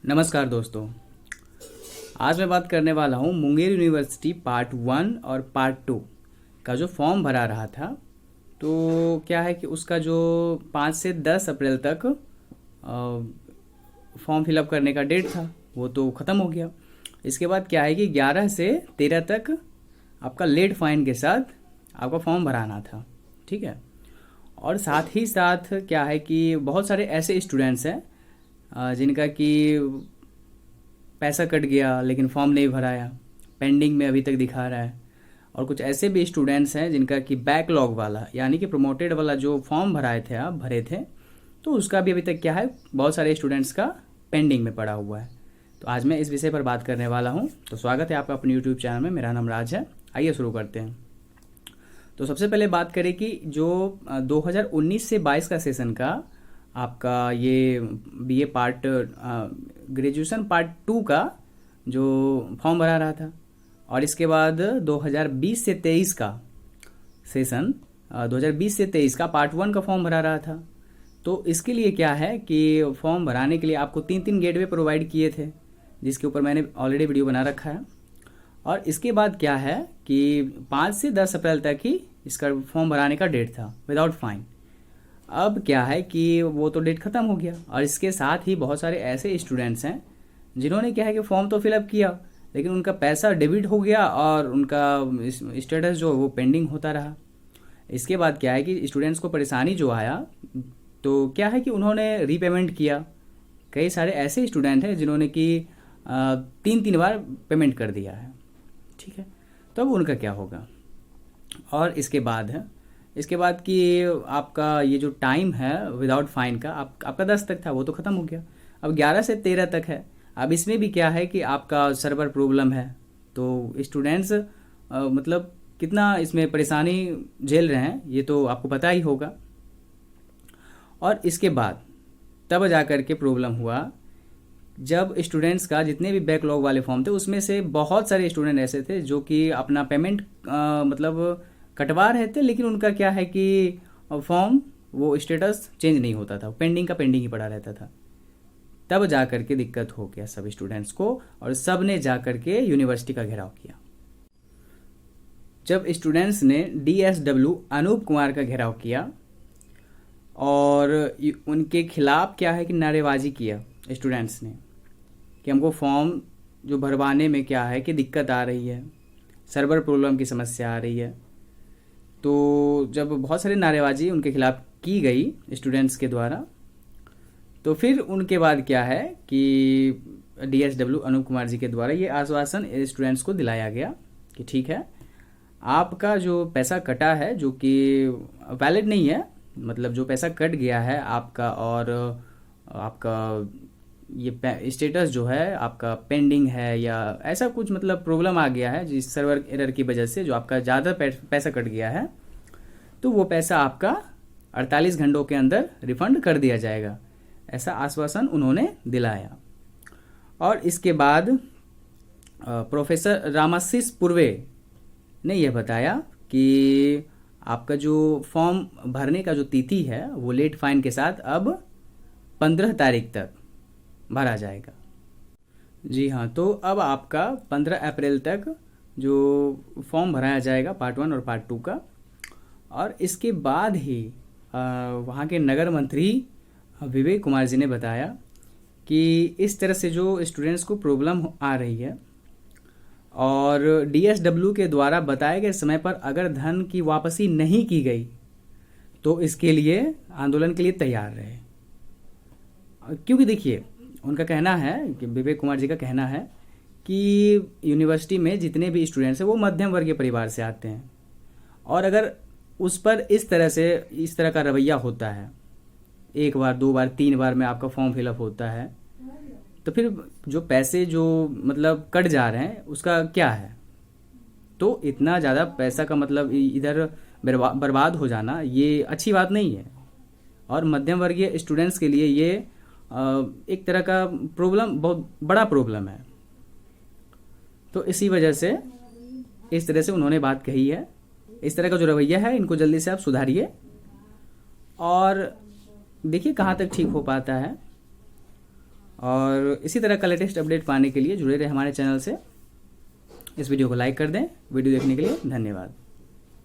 नमस्कार दोस्तों। आज मैं बात करने वाला हूँ मुंगेर यूनिवर्सिटी पार्ट 1 और पार्ट 2 का जो फॉर्म भरा रहा था। तो क्या है कि उसका जो 5 से 10 अप्रैल तक फॉर्म फिलअप करने का डेट था वो तो ख़त्म हो गया। इसके बाद क्या है कि 11 से 13 तक आपका लेट फाइन के साथ आपका फॉर्म भराना था, ठीक है। और साथ ही साथ क्या है कि बहुत सारे ऐसे स्टूडेंट्स हैं जिनका कि पैसा कट गया लेकिन फॉर्म नहीं भराया, पेंडिंग में अभी तक दिखा रहा है। और कुछ ऐसे भी स्टूडेंट्स हैं जिनका कि बैकलॉग वाला यानी कि प्रमोटेड वाला जो फॉर्म भरे थे तो उसका भी अभी तक क्या है, बहुत सारे स्टूडेंट्स का पेंडिंग में पड़ा हुआ है। तो आज मैं इस विषय पर बात करने वाला हूँ। तो स्वागत है आपका अपने यूट्यूब चैनल में। मेरा नाम राज है। आइए शुरू करते हैं। तो सबसे पहले बात करें कि जो 2019 से 22 का सेशन का आपका ये बीए पार्ट ग्रेजुएशन पार्ट 2 का जो फॉर्म भरा रहा था, और इसके बाद 2020 से 23 का सेशन 2020 से 23 का पार्ट 1 का फॉर्म भरा रहा था। तो इसके लिए क्या है कि फॉर्म भराने के लिए आपको 3 गेटवे प्रोवाइड किए थे, जिसके ऊपर मैंने ऑलरेडी वीडियो बना रखा है। और इसके बाद क्या है कि 5 से 10 अप्रैल तक ही इसका फॉर्म भराने का डेट था विदाउट फाइन। अब क्या है कि वो तो डेट ख़त्म हो गया, और इसके साथ ही बहुत सारे ऐसे स्टूडेंट्स हैं जिन्होंने क्या है कि फॉर्म तो फिलअप किया लेकिन उनका पैसा डेबिट हो गया और उनका स्टेटस जो वो पेंडिंग होता रहा। इसके बाद क्या है कि स्टूडेंट्स को परेशानी जो आया तो क्या है कि उन्होंने रीपेमेंट किया। कई सारे ऐसे स्टूडेंट हैं जिन्होंने कि 3 बार पेमेंट कर दिया है, ठीक है। तो अब उनका क्या होगा। और इसके बाद कि आपका ये जो टाइम है विदाउट फाइन का आपका 10 तक था, वो तो ख़त्म हो गया। अब 11 से 13 तक है। अब इसमें भी क्या है कि आपका सर्वर प्रॉब्लम है, तो स्टूडेंट्स मतलब कितना इसमें परेशानी झेल रहे हैं ये तो आपको पता ही होगा। और इसके बाद तब जाकर के प्रॉब्लम हुआ जब स्टूडेंट्स का जितने भी बैकलॉग वाले फॉर्म थे उसमें से बहुत सारे स्टूडेंट ऐसे थे जो कि अपना पेमेंट मतलब कटवा रहे थे, लेकिन उनका क्या है कि फॉर्म वो स्टेटस चेंज नहीं होता था, पेंडिंग का पेंडिंग ही पड़ा रहता था। तब जा कर के दिक्कत हो गया सब स्टूडेंट्स को, और सब ने जा कर के यूनिवर्सिटी का घेराव किया। जब स्टूडेंट्स ने DSW अनूप कुमार का घेराव किया और उनके खिलाफ क्या है कि नारेबाजी किया स्टूडेंट्स ने कि हमको फॉर्म जो भरवाने में क्या है कि दिक्कत आ रही है, सर्वर प्रॉब्लम की समस्या आ रही है। तो जब बहुत सारी नारेबाजी उनके खिलाफ की गई स्टूडेंट्स के द्वारा, तो फिर उनके बाद क्या है कि DSW अनूप कुमार जी के द्वारा ये आश्वासन स्टूडेंट्स को दिलाया गया कि ठीक है, आपका जो पैसा कटा है जो कि वैलिड नहीं है, मतलब जो पैसा कट गया है आपका, और आपका ये स्टेटस जो है आपका पेंडिंग है या ऐसा कुछ मतलब प्रॉब्लम आ गया है जिस सर्वर एरर की वजह से जो आपका ज़्यादा पैसा कट गया है, तो वो पैसा आपका 48 घंटों के अंदर रिफंड कर दिया जाएगा, ऐसा आश्वासन उन्होंने दिलाया। और इसके बाद प्रोफेसर रामाशीष पूर्वे ने यह बताया कि आपका जो फॉर्म भरने का जो तिथि है वो लेट फाइन के साथ अब 15 तारीख तक भरा जाएगा। जी हाँ, तो अब आपका 15 अप्रैल तक जो फॉर्म भराया जाएगा पार्ट 1 और पार्ट 2 का। और इसके बाद ही वहाँ के नगर मंत्री विवेक कुमार जी ने बताया कि इस तरह से जो स्टूडेंट्स को प्रॉब्लम आ रही है और DSW के द्वारा बताए गए समय पर अगर धन की वापसी नहीं की गई तो इसके लिए आंदोलन के लिए तैयार रहे। क्योंकि देखिए उनका कहना है कि विवेक कुमार जी का कहना है कि यूनिवर्सिटी में जितने भी स्टूडेंट्स हैं वो मध्यम वर्गीय परिवार से आते हैं, और अगर उस पर इस तरह का रवैया होता है, 1 बार 2 बार 3 बार में आपका फॉर्म फिलअप होता है, तो फिर जो पैसे जो मतलब कट जा रहे हैं उसका क्या है। तो इतना ज़्यादा पैसा का मतलब इधर बर्बाद हो जाना ये अच्छी बात नहीं है, और मध्यम वर्गीय स्टूडेंट्स के लिए ये एक तरह का प्रॉब्लम, बहुत बड़ा प्रॉब्लम है। तो इसी वजह से इस तरह से उन्होंने बात कही है। इस तरह का जो रवैया है इनको जल्दी से आप सुधारिए और देखिए कहाँ तक ठीक हो पाता है। और इसी तरह का लेटेस्ट अपडेट पाने के लिए जुड़े रहे हमारे चैनल से। इस वीडियो को लाइक कर दें। वीडियो देखने के लिए धन्यवाद।